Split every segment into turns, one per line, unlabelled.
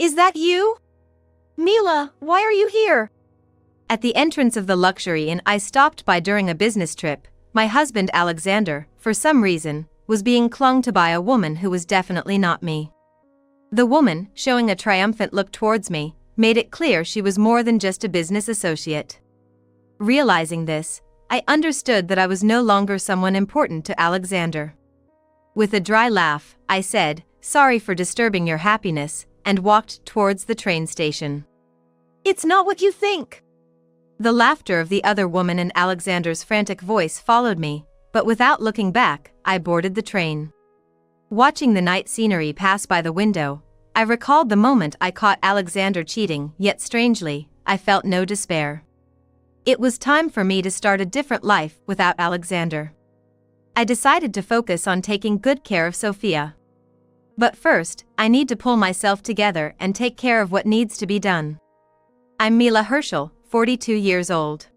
Is that you? Mila, why are you here? At the entrance of the luxury inn I stopped by during a business trip, my husband Alexander, for some reason, was being clung to by a woman who was definitely not me. The woman, showing a triumphant look towards me, made it clear she was more than just a business associate. Realizing this, I understood that I was no longer someone important to Alexander. With a dry laugh, I said, "Sorry for disturbing your happiness," and walked towards the train station. "It's not what you think." The laughter of the other woman and Alexander's frantic voice followed me, but without looking back, I boarded the train. Watching the night scenery pass by the window, I recalled the moment I caught Alexander cheating, yet strangely, I felt no despair. It was time for me to start a different life without Alexander. I decided to focus on taking good care of Sophia. But first, I need to pull myself together and take care of what needs to be done. I'm Mila Herschel, 42 years old.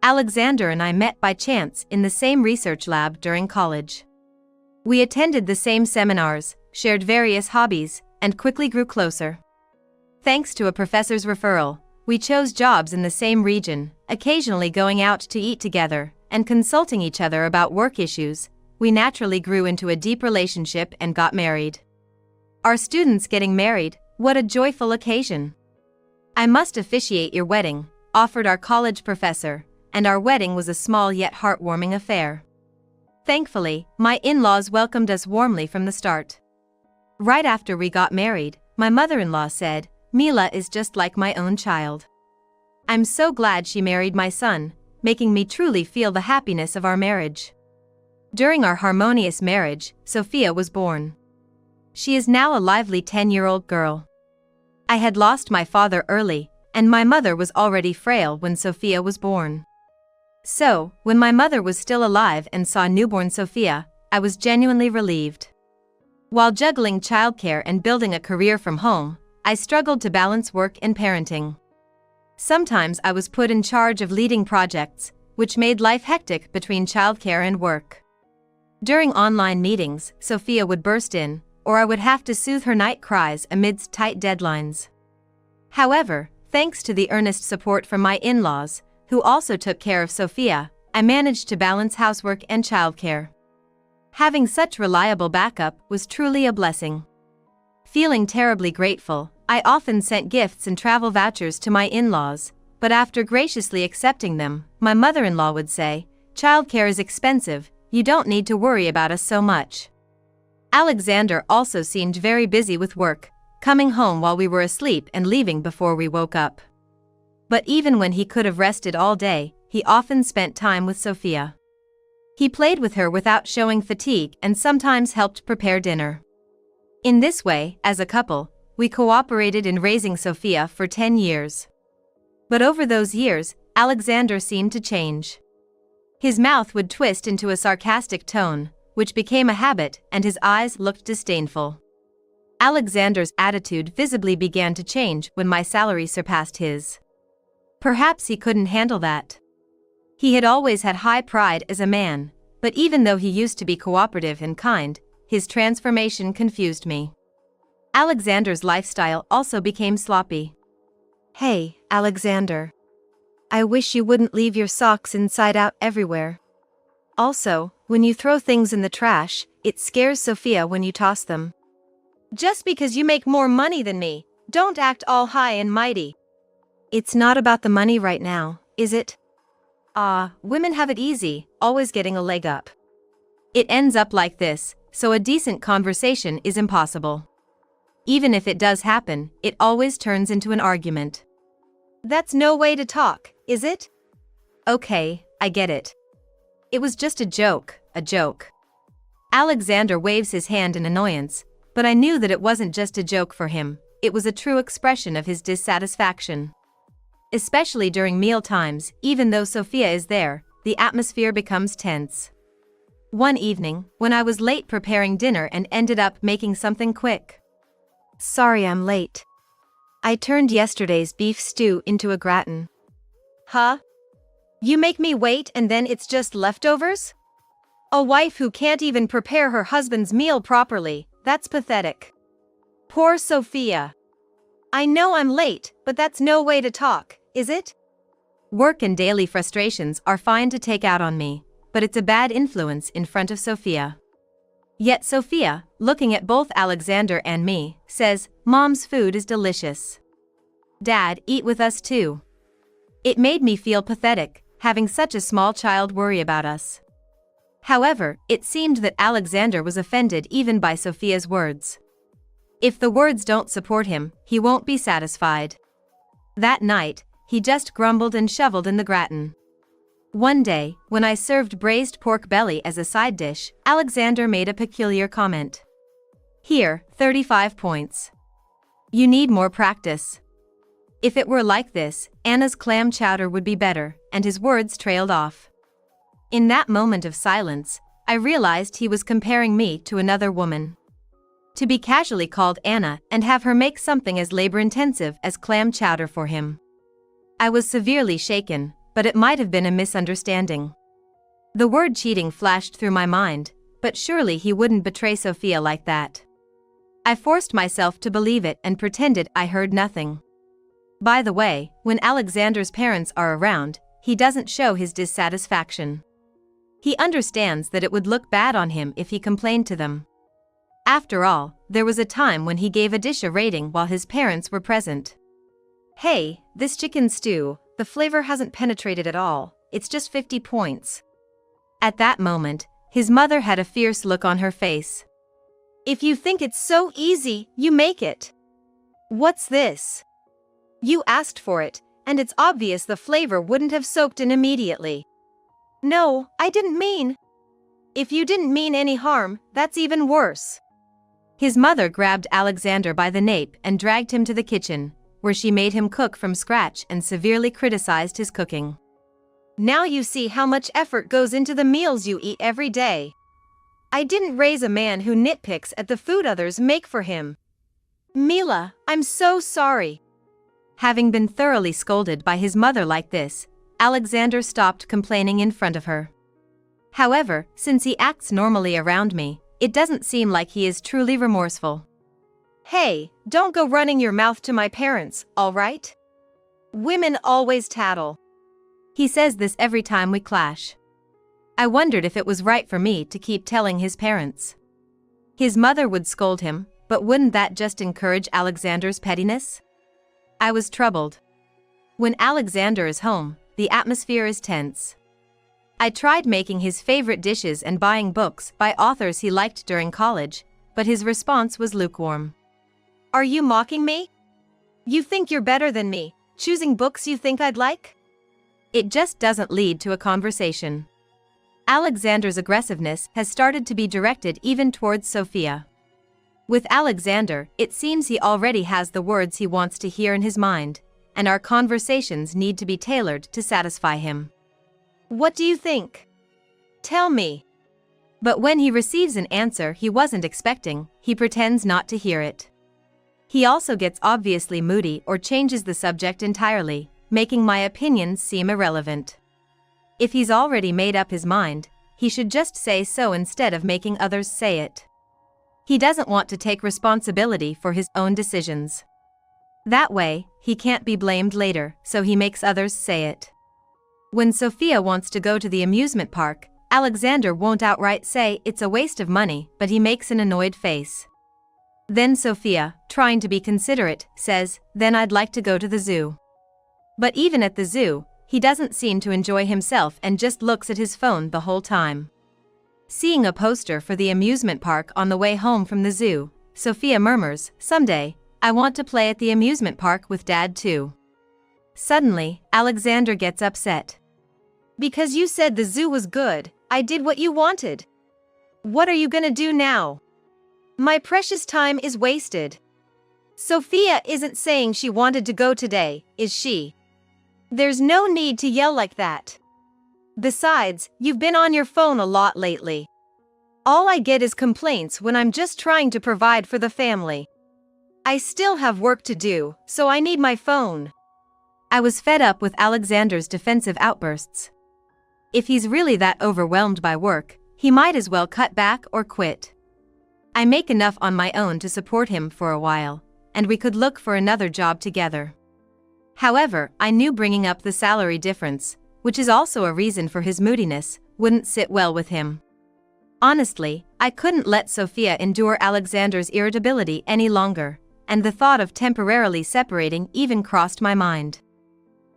Alexander and I met by chance in the same research lab during college. We attended the same seminars, shared various hobbies, and quickly grew closer. Thanks to a professor's referral, we chose jobs in the same region, occasionally going out to eat together, and consulting each other about work issues. We naturally grew into a deep relationship and got married. Our students getting married, what a joyful occasion. "I must officiate your wedding," offered our college professor, and our wedding was a small yet heartwarming affair. Thankfully, my in-laws welcomed us warmly from the start. Right after we got married, my mother-in-law said, "Mila is just like my own child. I'm so glad she married my son," making me truly feel the happiness of our marriage. During our harmonious marriage, Sophia was born. She is now a lively 10-year-old girl. I had lost my father early, and my mother was already frail when Sophia was born. So, when my mother was still alive and saw newborn Sophia, I was genuinely relieved. While juggling childcare and building a career from home, I struggled to balance work and parenting. Sometimes I was put in charge of leading projects, which made life hectic between childcare and work. During online meetings, Sophia would burst in, or I would have to soothe her night cries amidst tight deadlines. However, thanks to the earnest support from my in-laws, who also took care of Sophia, I managed to balance housework and childcare. Having such reliable backup was truly a blessing. Feeling terribly grateful, I often sent gifts and travel vouchers to my in-laws, but after graciously accepting them, my mother-in-law would say, "Childcare is expensive, you don't need to worry about us so much." Alexander also seemed very busy with work, coming home while we were asleep and leaving before we woke up. But even when he could have rested all day, he often spent time with Sophia. He played with her without showing fatigue and sometimes helped prepare dinner. In this way, as a couple, we cooperated in raising Sophia for 10 years. But over those years, Alexander seemed to change. His mouth would twist into a sarcastic tone, which became a habit, and his eyes looked disdainful. Alexander's attitude visibly began to change when my salary surpassed his. Perhaps he couldn't handle that. He had always had high pride as a man, but even though he used to be cooperative and kind, his transformation confused me. Alexander's lifestyle also became sloppy. "Hey, Alexander. I wish you wouldn't leave your socks inside out everywhere. Also, when you throw things in the trash, it scares Sophia when you toss them. Just because you make more money than me, don't act all high and mighty. It's not about the money right now, is it? Women have it easy, always getting a leg up. It ends up like this, so a decent conversation is impossible. Even if it does happen, it always turns into an argument. That's no way to talk, is it? Okay, I get it. It was just a joke. Alexander waves his hand in annoyance, but I knew that it wasn't just a joke for him, it was a true expression of his dissatisfaction. Especially during meal times, even though Sophia is there, the atmosphere becomes tense. One evening, when I was late preparing dinner and ended up making something quick. "Sorry I'm late. I turned yesterday's beef stew into a gratin." "Huh? You make me wait and then it's just leftovers? A wife who can't even prepare her husband's meal properly, that's pathetic. Poor Sophia." I know I'm late, but that's no way to talk, is it? Work and daily frustrations are fine to take out on me, but it's a bad influence in front of Sophia. Yet Sophia, looking at both Alexander and me, says, "Mom's food is delicious. Dad, eat with us too." It made me feel pathetic, having such a small child worry about us. However, it seemed that Alexander was offended even by Sophia's words. If the words don't support him, he won't be satisfied. That night, he just grumbled and shoveled in the gratin. One day, when I served braised pork belly as a side dish, Alexander made a peculiar comment. "Here, 35 points. You need more practice." If it were like this, Anna's clam chowder would be better, and his words trailed off. In that moment of silence, I realized he was comparing me to another woman. To be casually called Anna and have her make something as labor-intensive as clam chowder for him. I was severely shaken, but it might have been a misunderstanding. The word cheating flashed through my mind, but surely he wouldn't betray Sophia like that. I forced myself to believe it and pretended I heard nothing. By the way, when Alexander's parents are around, he doesn't show his dissatisfaction. He understands that it would look bad on him if he complained to them. After all, there was a time when he gave a dish a rating while his parents were present. "Hey, this chicken stew, the flavor hasn't penetrated at all, it's just 50 points. At that moment, his mother had a fierce look on her face. "If you think it's so easy, you make it. What's this? You asked for it, and it's obvious the flavor wouldn't have soaked in immediately." "No, I didn't mean." "If you didn't mean any harm, that's even worse." His mother grabbed Alexander by the nape and dragged him to the kitchen, where she made him cook from scratch and severely criticized his cooking. "Now you see how much effort goes into the meals you eat every day. I didn't raise a man who nitpicks at the food others make for him." "Mila, I'm so sorry." Having been thoroughly scolded by his mother like this, Alexander stopped complaining in front of her. However, since he acts normally around me, it doesn't seem like he is truly remorseful. "Hey, don't go running your mouth to my parents, all right? Women always tattle." He says this every time we clash. I wondered if it was right for me to keep telling his parents. His mother would scold him, but wouldn't that just encourage Alexander's pettiness? I was troubled. When Alexander is home, the atmosphere is tense. I tried making his favorite dishes and buying books by authors he liked during college, but his response was lukewarm. "Are you mocking me? You think you're better than me, choosing books you think I'd like?" It just doesn't lead to a conversation. Alexander's aggressiveness has started to be directed even towards Sophia. With Alexander, it seems he already has the words he wants to hear in his mind, and our conversations need to be tailored to satisfy him. "What do you think? Tell me." But when he receives an answer he wasn't expecting, he pretends not to hear it. He also gets obviously moody or changes the subject entirely, making my opinions seem irrelevant. If he's already made up his mind, he should just say so instead of making others say it. He doesn't want to take responsibility for his own decisions. That way, he can't be blamed later, so he makes others say it. When Sophia wants to go to the amusement park, Alexander won't outright say it's a waste of money, but he makes an annoyed face. Then Sophia, trying to be considerate, says, "Then I'd like to go to the zoo." But even at the zoo, he doesn't seem to enjoy himself and just looks at his phone the whole time. Seeing a poster for the amusement park on the way home from the zoo, Sophia murmurs, "Someday, I want to play at the amusement park with Dad too." Suddenly, Alexander gets upset. "Because you said the zoo was good, I did what you wanted. What are you gonna do now? My precious time is wasted." Sophia isn't saying she wanted to go today, is she? There's no need to yell like that. Besides, you've been on your phone a lot lately. All I get is complaints when I'm just trying to provide for the family. I still have work to do, so I need my phone. I was fed up with Alexander's defensive outbursts. If he's really that overwhelmed by work, he might as well cut back or quit. I make enough on my own to support him for a while, and we could look for another job together. However, I knew bringing up the salary difference, which is also a reason for his moodiness, wouldn't sit well with him. Honestly, I couldn't let Sophia endure Alexander's irritability any longer, and the thought of temporarily separating even crossed my mind.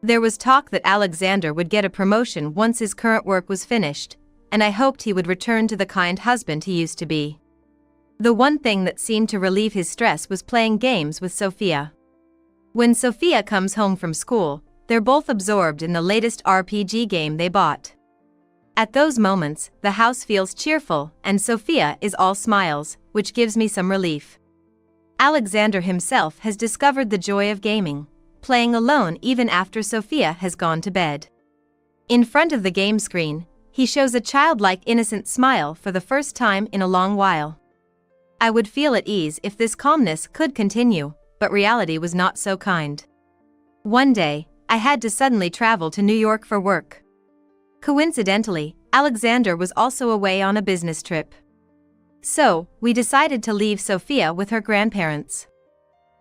There was talk that Alexander would get a promotion once his current work was finished, and I hoped he would return to the kind husband he used to be. The one thing that seemed to relieve his stress was playing games with Sophia. When Sophia comes home from school, they're both absorbed in the latest RPG game they bought. At those moments, the house feels cheerful and Sophia is all smiles, which gives me some relief. Alexander himself has discovered the joy of gaming, playing alone even after Sophia has gone to bed. In front of the game screen, he shows a childlike innocent smile for the first time in a long while. I would feel at ease if this calmness could continue, but reality was not so kind. One day, I had to suddenly travel to New York for work. Coincidentally, Alexander was also away on a business trip. So, we decided to leave Sophia with her grandparents.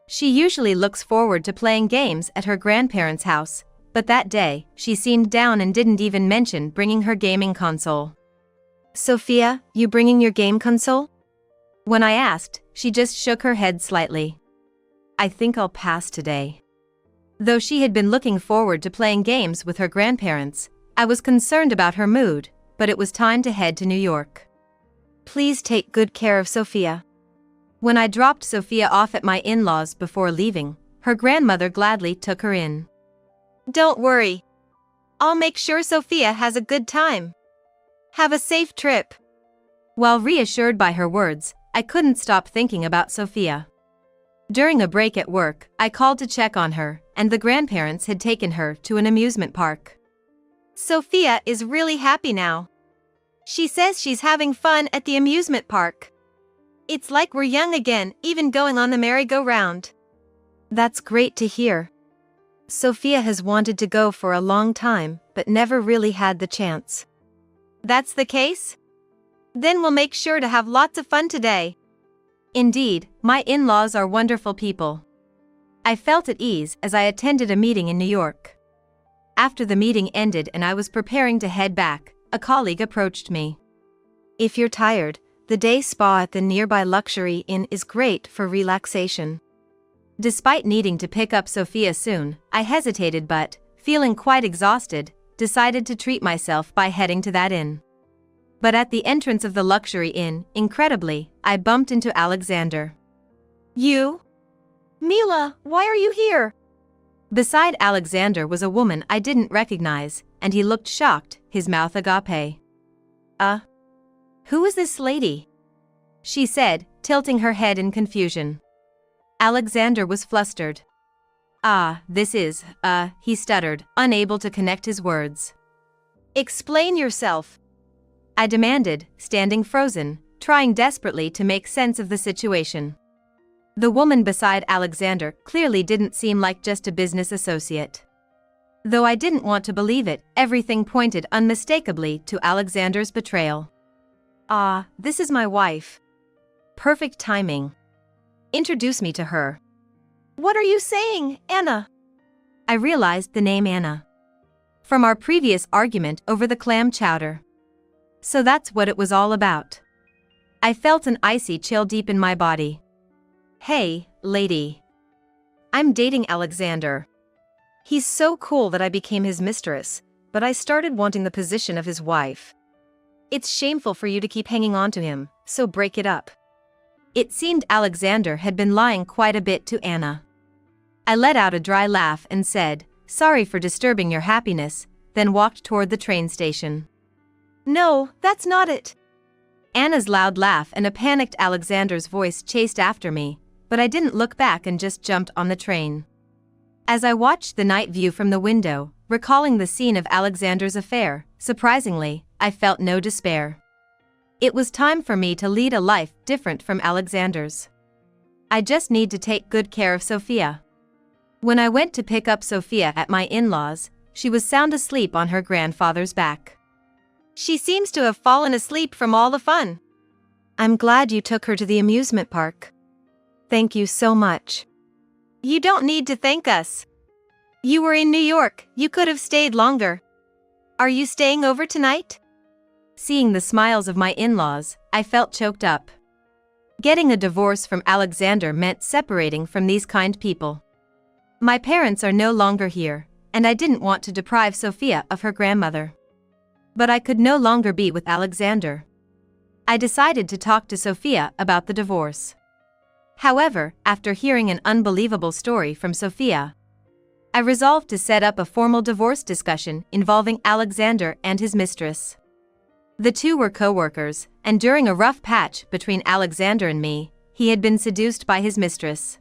She usually looks forward to playing games at her grandparents' house, but that day, she seemed down and didn't even mention bringing her gaming console. "Sophia, you bringing your game console?" When I asked, she just shook her head slightly. "I think I'll pass today." Though she had been looking forward to playing games with her grandparents, I was concerned about her mood, but it was time to head to New York. "Please take good care of Sophia." When I dropped Sophia off at my in-laws before leaving, her grandmother gladly took her in. "Don't worry. I'll make sure Sophia has a good time. Have a safe trip." While reassured by her words, I couldn't stop thinking about Sophia. During a break at work, I called to check on her, and the grandparents had taken her to an amusement park. "Sophia is really happy now. She says she's having fun at the amusement park. It's like we're young again, even going on the merry-go-round." "That's great to hear. Sophia has wanted to go for a long time, but never really had the chance." "That's the case? Then we'll make sure to have lots of fun today." Indeed, my in-laws are wonderful people. I felt at ease as I attended a meeting in New York. After the meeting ended and I was preparing to head back, a colleague approached me. "If you're tired, the day spa at the nearby luxury inn is great for relaxation." Despite needing to pick up Sophia soon, I hesitated but, feeling quite exhausted, decided to treat myself by heading to that inn. But at the entrance of the luxury inn, incredibly, I bumped into Alexander. "You? Mila, why are you here?" Beside Alexander was a woman I didn't recognize, and he looked shocked, his mouth agape. Who is this lady?" she said, tilting her head in confusion. Alexander was flustered. This is, he stuttered, unable to connect his words. "Explain yourself," I demanded, standing frozen, trying desperately to make sense of the situation. The woman beside Alexander clearly didn't seem like just a business associate. Though I didn't want to believe it, everything pointed unmistakably to Alexander's betrayal. This is my wife. Perfect timing. Introduce me to her." "What are you saying, Anna?" I realized the name Anna from our previous argument over the clam chowder. So that's what it was all about. I felt an icy chill deep in my body. "Hey, lady. I'm dating Alexander. He's so cool that I became his mistress, but I started wanting the position of his wife. It's shameful for you to keep hanging on to him, so break it up." It seemed Alexander had been lying quite a bit to Anna. I let out a dry laugh and said, "Sorry for disturbing your happiness," then walked toward the train station. "No, that's not it." Anna's loud laugh and a panicked Alexander's voice chased after me, but I didn't look back and just jumped on the train. As I watched the night view from the window, recalling the scene of Alexander's affair, surprisingly, I felt no despair. It was time for me to lead a life different from Alexander's. I just need to take good care of Sophia. When I went to pick up Sophia at my in-laws, she was sound asleep on her grandfather's back. "She seems to have fallen asleep from all the fun." "I'm glad you took her to the amusement park." "Thank you so much." You don't need to thank us. You were in New York, you could have stayed longer. Are you staying over tonight? Seeing the smiles of my in-laws, I felt choked up. Getting a divorce from Alexander meant separating from these kind people. My parents are no longer here, and I didn't want to deprive Sophia of her grandmother. But I could no longer be with Alexander. I decided to talk to Sophia about the divorce. However, after hearing an unbelievable story from Sophia, I resolved to set up a formal divorce discussion involving Alexander and his mistress. The two were co-workers, and during a rough patch between Alexander and me, he had been seduced by his mistress.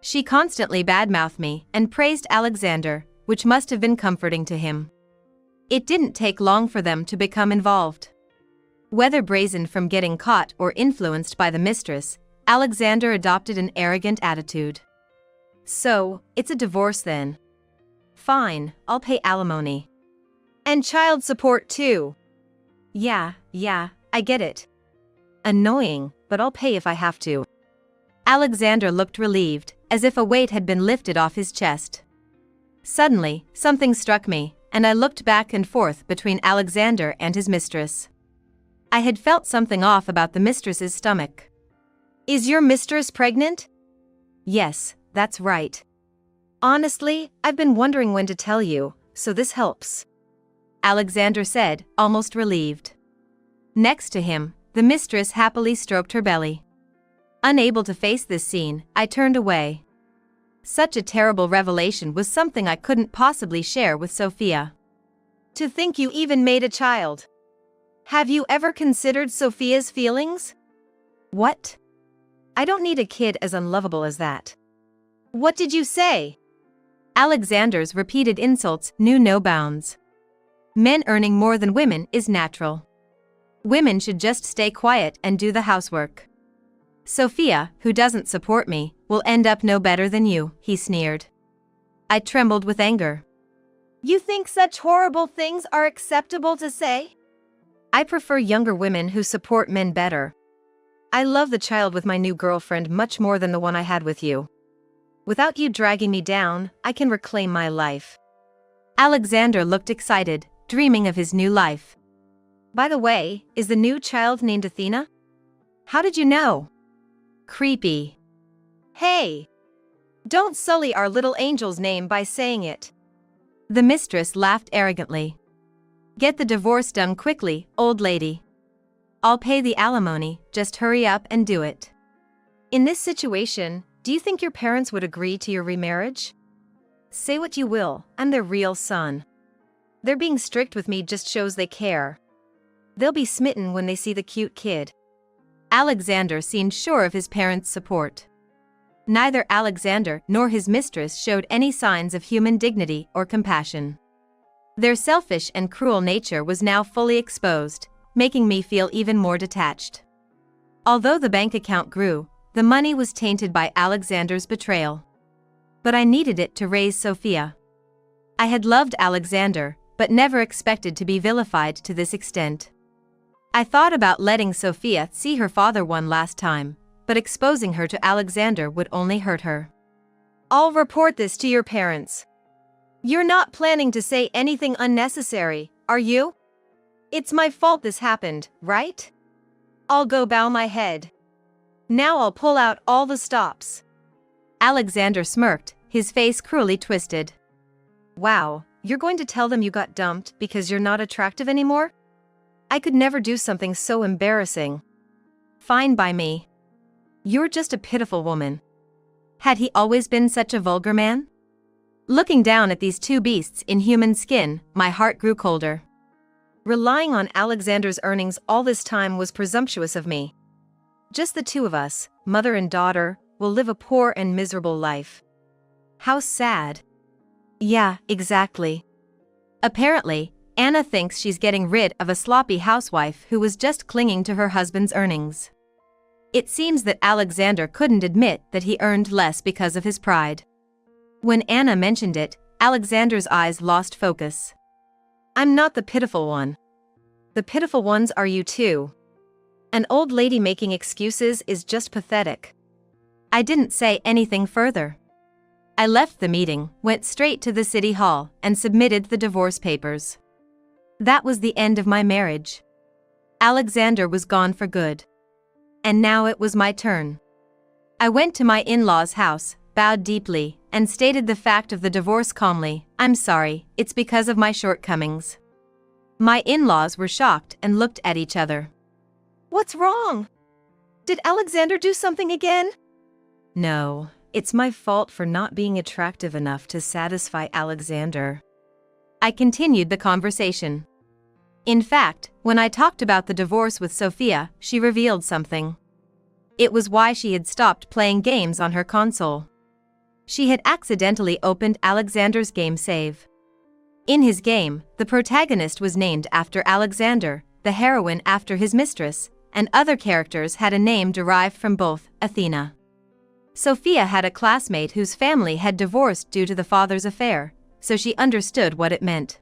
She constantly badmouthed me and praised Alexander, which must have been comforting to him. It didn't take long for them to become involved. Whether brazen from getting caught or influenced by the mistress, Alexander adopted an arrogant attitude. So, it's a divorce then. Fine, I'll pay alimony. And child support too. Yeah, I get it. Annoying, but I'll pay if I have to. Alexander looked relieved, as if a weight had been lifted off his chest. Suddenly, something struck me, and I looked back and forth between Alexander and his mistress. I had felt something off about the mistress's stomach. Is your mistress pregnant? Yes, that's right. Honestly, I've been wondering when to tell you, so this helps. Alexander said, almost relieved. Next to him, the mistress happily stroked her belly. Unable to face this scene, I turned away. Such a terrible revelation was something I couldn't possibly share with Sophia. To think you even made a child. Have you ever considered Sophia's feelings? What? I don't need a kid as unlovable as that. What did you say? Alexander's repeated insults knew no bounds. Men earning more than women is natural. Women should just stay quiet and do the housework. Sophia, who doesn't support me, will end up no better than you, he sneered. I trembled with anger. You think such horrible things are acceptable to say? I prefer younger women who support men better. I love the child with my new girlfriend much more than the one I had with you. Without you dragging me down, I can reclaim my life. Alexander looked excited, dreaming of his new life. By the way, is the new child named Athena? How did you know? Creepy. Hey! Don't sully our little angel's name by saying it. The mistress laughed arrogantly. Get the divorce done quickly, old lady. I'll pay the alimony, just hurry up and do it. In this situation, do you think your parents would agree to your remarriage? Say what you will, I'm their real son. Their being strict with me just shows they care. They'll be smitten when they see the cute kid. Alexander seemed sure of his parents' support. Neither Alexander nor his mistress showed any signs of human dignity or compassion. Their selfish and cruel nature was now fully exposed, making me feel even more detached. Although the bank account grew, the money was tainted by Alexander's betrayal. But I needed it to raise Sophia. I had loved Alexander, but never expected to be vilified to this extent. I thought about letting Sophia see her father one last time, but exposing her to Alexander would only hurt her. I'll report this to your parents. You're not planning to say anything unnecessary, are you? It's my fault this happened, right? I'll go bow my head. Now I'll pull out all the stops. Alexander smirked, his face cruelly twisted. Wow, you're going to tell them you got dumped because you're not attractive anymore? I could never do something so embarrassing. Fine by me. You're just a pitiful woman. Had he always been such a vulgar man? Looking down at these two beasts in human skin, my heart grew colder. Relying on Alexander's earnings all this time was presumptuous of me. Just the two of us, mother and daughter, will live a poor and miserable life. How sad. Yeah, exactly. Apparently, Anna thinks she's getting rid of a sloppy housewife who was just clinging to her husband's earnings. It seems that Alexander couldn't admit that he earned less because of his pride. When Anna mentioned it, Alexander's eyes lost focus. I'm not the pitiful one. The pitiful ones are you too. An old lady making excuses is just pathetic. I didn't say anything further. I left the meeting, went straight to the city hall, and submitted the divorce papers. That was the end of my marriage. Alexander was gone for good. And now it was my turn. I went to my in-laws' house, bowed deeply, and stated the fact of the divorce calmly. I'm sorry, it's because of my shortcomings. My in-laws were shocked and looked at each other.
What's wrong? Did Alexander do something again?
No, it's my fault for not being attractive enough to satisfy Alexander. I continued the conversation. In fact, when I talked about the divorce with Sophia, she revealed something. It was why she had stopped playing games on her console. She had accidentally opened Alexander's game save. In his game, the protagonist was named after Alexander, the heroine after his mistress, and other characters had a name derived from both. Athena. Sophia had a classmate whose family had divorced due to the father's affair, so she understood what it meant.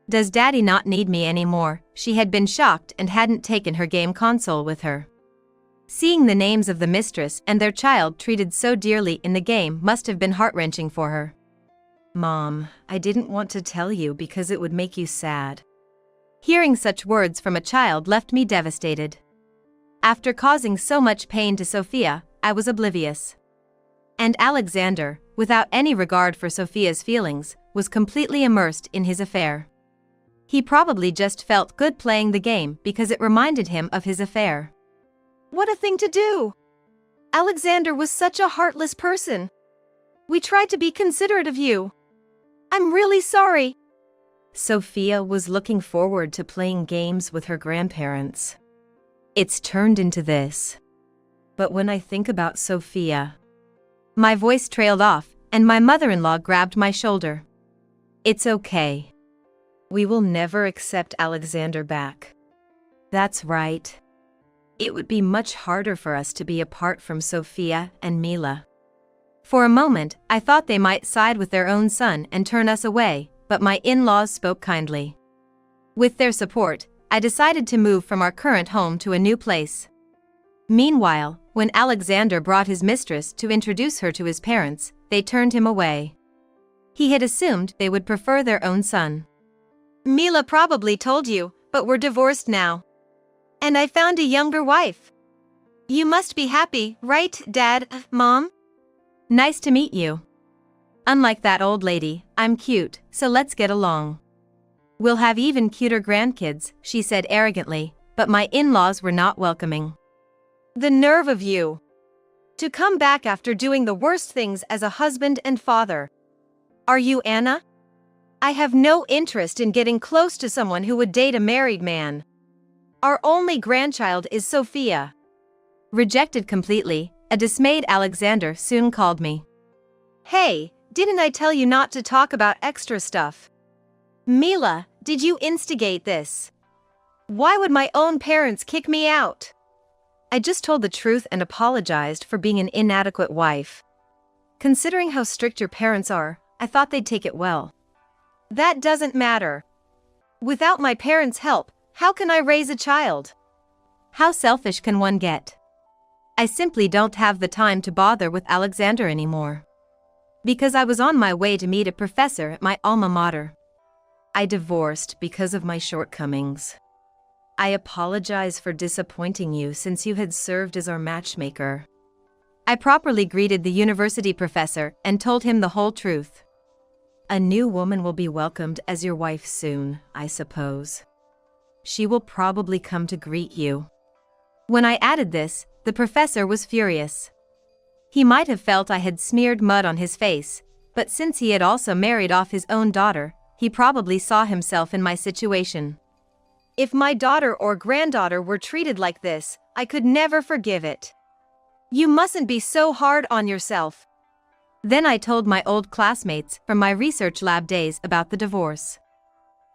Does Daddy not need me anymore? She had been shocked and hadn't taken her game console with her. Seeing the names of the mistress and their child treated so dearly in the game must have been heart-wrenching for her. Mom, I didn't want to tell you because it would make you sad. Hearing such words from a child left me devastated. After causing so much pain to Sophia, I was oblivious. And Alexander, without any regard for Sophia's feelings, was completely immersed in his affair. He probably just felt good playing the game because it reminded him of his affair.
What a thing to do! Alexander was such a heartless person. We tried to be considerate of you. I'm really sorry.
Sophia was looking forward to playing games with her grandparents. It's turned into this. But when I think about Sophia... My voice trailed off, and my mother-in-law grabbed my shoulder. It's okay. We will never accept Alexander back. That's right. It would be much harder for us to be apart from Sophia and Mila. For a moment, I thought they might side with their own son and turn us away, but my in-laws spoke kindly. With their support, I decided to move from our current home to a new place. Meanwhile, when Alexander brought his mistress to introduce her to his parents, they turned him away. He had assumed they would prefer their own son.
Mila probably told you, but we're divorced now. And I found a younger wife. You must be happy, right, Dad, Mom?
Nice to meet you. Unlike that old lady, I'm cute, so let's get along. We'll have even cuter grandkids, she said arrogantly, but my in-laws were not welcoming.
The nerve of you! To come back after doing the worst things as a husband and father. Are you Anna? I have no interest in getting close to someone who would date a married man. Our only grandchild is Sophia.
Rejected completely, a dismayed Alexander soon called me.
Hey, didn't I tell you not to talk about extra stuff? Mila, did you instigate this? Why would my own parents kick me out?
I just told the truth and apologized for being an inadequate wife. Considering how strict your parents are, I thought they'd take it well.
That doesn't matter. Without my parents' help, how can I raise a child?
How selfish can one get? I simply don't have the time to bother with Alexander anymore. Because I was on my way to meet a professor at my alma mater. I divorced because of my shortcomings. I apologize for disappointing you since you had served as our matchmaker. I properly greeted the university professor and told him the whole truth. A new woman will be welcomed as your wife soon, I suppose. She will probably come to greet you. When I added this, the professor was furious. He might have felt I had smeared mud on his face, but since he had also married off his own daughter, he probably saw himself in my situation.
If my daughter or granddaughter were treated like this, I could never forgive it. You mustn't be so hard on yourself.
Then I told my old classmates from my research lab days about the divorce.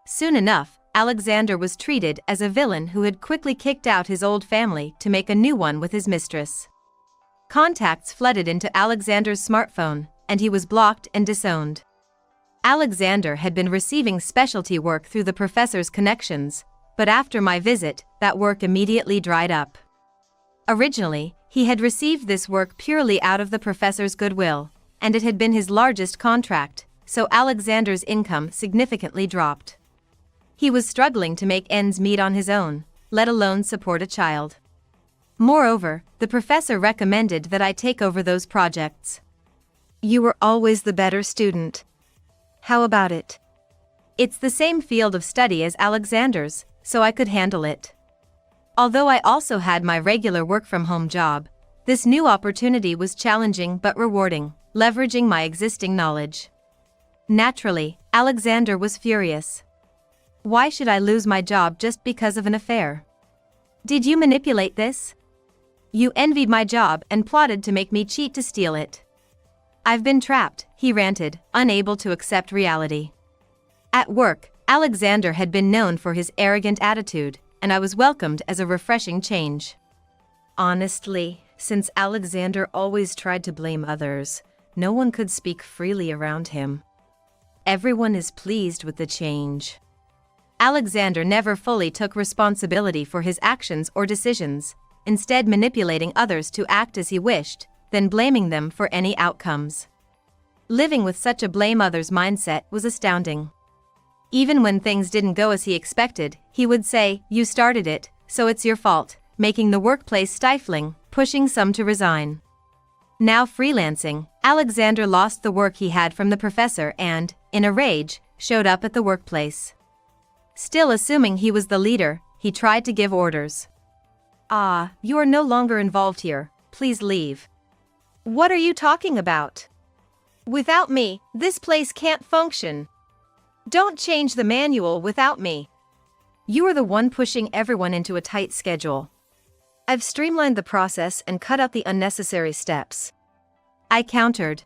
Soon enough, Alexander was treated as a villain who had quickly kicked out his old family to make a new one with his mistress. Contacts flooded into Alexander's smartphone, and he was blocked and disowned. Alexander had been receiving specialty work through the professor's connections, but after my visit, that work immediately dried up. Originally, he had received this work purely out of the professor's goodwill, and it had been his largest contract, so Alexander's income significantly dropped. He was struggling to make ends meet on his own, let alone support a child. Moreover, the professor recommended that I take over those projects.
You were always the better student. How about it?
It's the same field of study as Alexander's, so I could handle it. Although I also had my regular work-from-home job, this new opportunity was challenging but rewarding, leveraging my existing knowledge. Naturally, Alexander was furious. Why should I lose my job just because of an affair? Did you manipulate this? You envied my job and plotted to make me cheat to steal it. I've been trapped, he ranted, unable to accept reality. At work, Alexander had been known for his arrogant attitude, and I was welcomed as a refreshing change. Honestly, since Alexander always tried to blame others, no one could speak freely around him. Everyone is pleased with the change. Alexander never fully took responsibility for his actions or decisions, instead manipulating others to act as he wished, then blaming them for any outcomes. Living with such a blame others mindset was astounding. Even when things didn't go as he expected, he would say, "You started it, so it's your fault," making the workplace stifling, pushing some to resign. Now freelancing, Alexander lost the work he had from the professor and, in a rage, showed up at the workplace. Still assuming he was the leader, he tried to give orders. You are no longer involved here, please leave.
What are you talking about? Without me, this place can't function. Don't change the manual without me.
You are the one pushing everyone into a tight schedule.
I've streamlined the process and cut out the unnecessary steps.
I countered.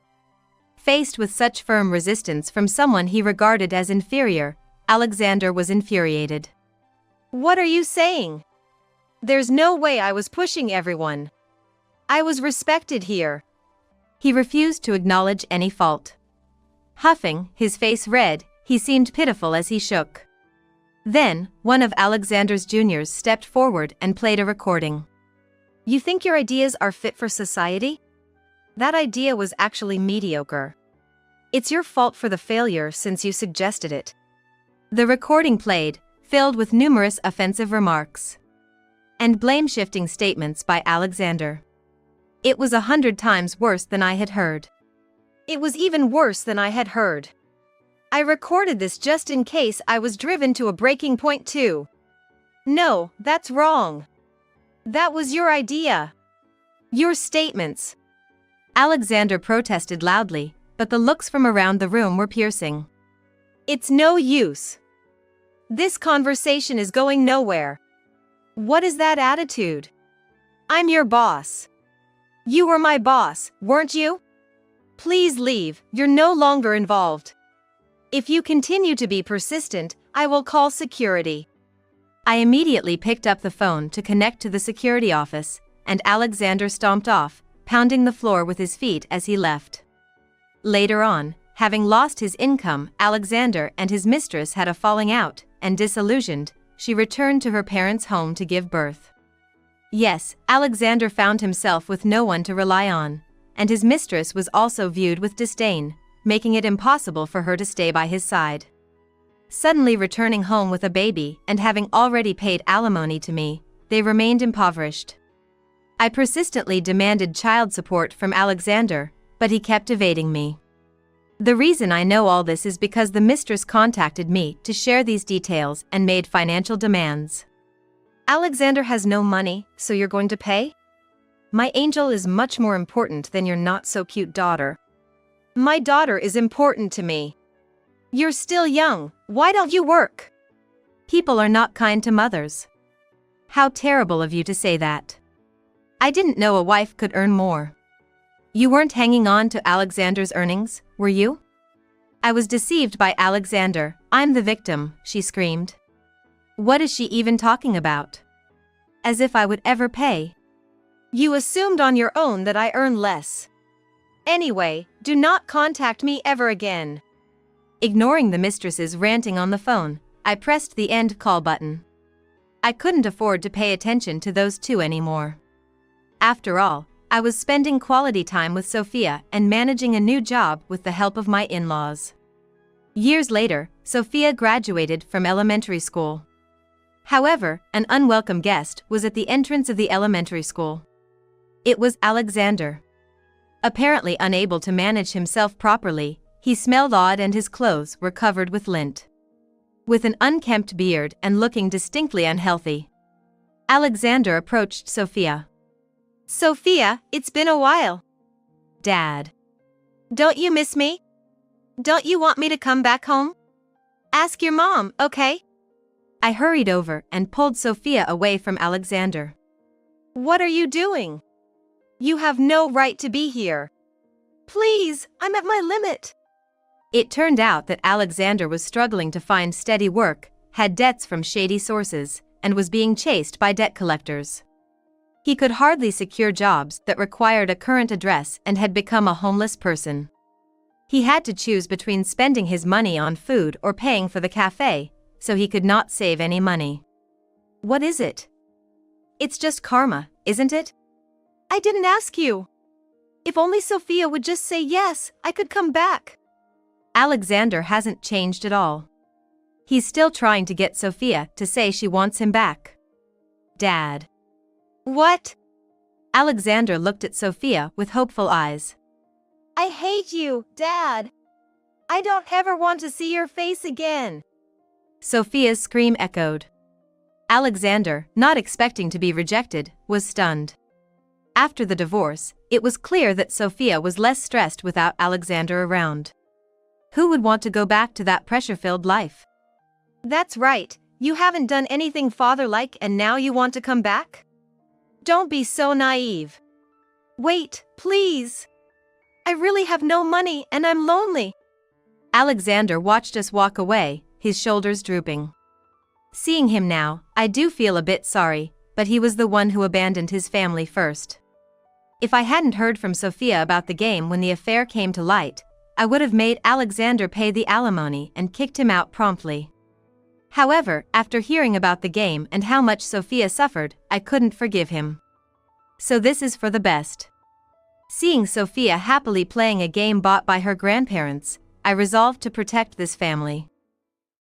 Faced with such firm resistance from someone he regarded as inferior, Alexander was infuriated.
What are you saying? There's no way I was pushing everyone. I was respected here.
He refused to acknowledge any fault. Huffing, his face red, he seemed pitiful as he shook. Then, one of Alexander's juniors stepped forward and played a recording.
You think your ideas are fit for society? That idea was actually mediocre. It's your fault for the failure since you suggested it.
The recording played, filled with numerous offensive remarks and blame-shifting statements by Alexander. It was 100 times worse than I had heard.
It was even worse than I had heard. I recorded this just in case I was driven to a breaking point too. No, that's wrong. That was your idea. Your statements.
Alexander protested loudly, but the looks from around the room were piercing.
It's no use. This conversation is going nowhere. What is that attitude? I'm your boss. You were my boss, weren't you? Please leave, you're no longer involved. If you continue to be persistent, I will call security.
I immediately picked up the phone to connect to the security office, and Alexander stomped off, pounding the floor with his feet as he left. Later on, having lost his income, Alexander and his mistress had a falling out, and disillusioned, she returned to her parents' home to give birth. Yes, Alexander found himself with no one to rely on, and his mistress was also viewed with disdain, making it impossible for her to stay by his side. Suddenly returning home with a baby and having already paid alimony to me, they remained impoverished. I persistently demanded child support from Alexander, but he kept evading me. The reason I know all this is because the mistress contacted me to share these details and made financial demands.
Alexander has no money, so you're going to pay? My angel is much more important than your not-so-cute daughter. My daughter is important to me. You're still young, why don't you work?
People are not kind to mothers. How terrible of you to say that. I didn't know a wife could earn more. You weren't hanging on to Alexander's earnings, were you? I was deceived by Alexander, I'm the victim, she screamed. What is she even talking about? As if I would ever pay.
You assumed on your own that I earn less. Anyway, do not contact me ever again.
Ignoring the mistress's ranting on the phone, I pressed the end call button. I couldn't afford to pay attention to those two anymore. After all, I was spending quality time with Sophia and managing a new job with the help of my in-laws. Years later, Sophia graduated from elementary school. However, an unwelcome guest was at the entrance of the elementary school. It was Alexander. Apparently unable to manage himself properly, he smelled odd and his clothes were covered with lint. With an unkempt beard and looking distinctly unhealthy, Alexander approached Sophia.
Sophia, it's been a while.
Dad.
Don't you miss me? Don't you want me to come back home? Ask your mom, okay?
I hurried over and pulled Sophia away from Alexander.
What are you doing? You have no right to be here. Please, I'm at my limit.
It turned out that Alexander was struggling to find steady work, had debts from shady sources, and was being chased by debt collectors. He could hardly secure jobs that required a current address and had become a homeless person. He had to choose between spending his money on food or paying for the cafe, so he could not save any money.
What is it?
It's just karma, isn't it?
I didn't ask you. If only Sophia would just say yes, I could come back.
Alexander hasn't changed at all. He's still trying to get Sophia to say she wants him back. Dad.
What?
Alexander looked at Sophia with hopeful eyes.
I hate you, Dad. I don't ever want to see your face again.
Sophia's scream echoed. Alexander, not expecting to be rejected, was stunned. After the divorce, it was clear that Sophia was less stressed without Alexander around. Who would want to go back to that pressure-filled life?
That's right, you haven't done anything father-like and now you want to come back? Don't be so naive. Wait, please. I really have no money and I'm lonely.
Alexander watched us walk away, his shoulders drooping. Seeing him now, I do feel a bit sorry, but he was the one who abandoned his family first. If I hadn't heard from Sophia about the game when the affair came to light, I would have made Alexander pay the alimony and kicked him out promptly. However, after hearing about the game and how much Sophia suffered, I couldn't forgive him. So this is for the best. Seeing Sophia happily playing a game bought by her grandparents, I resolved to protect this family.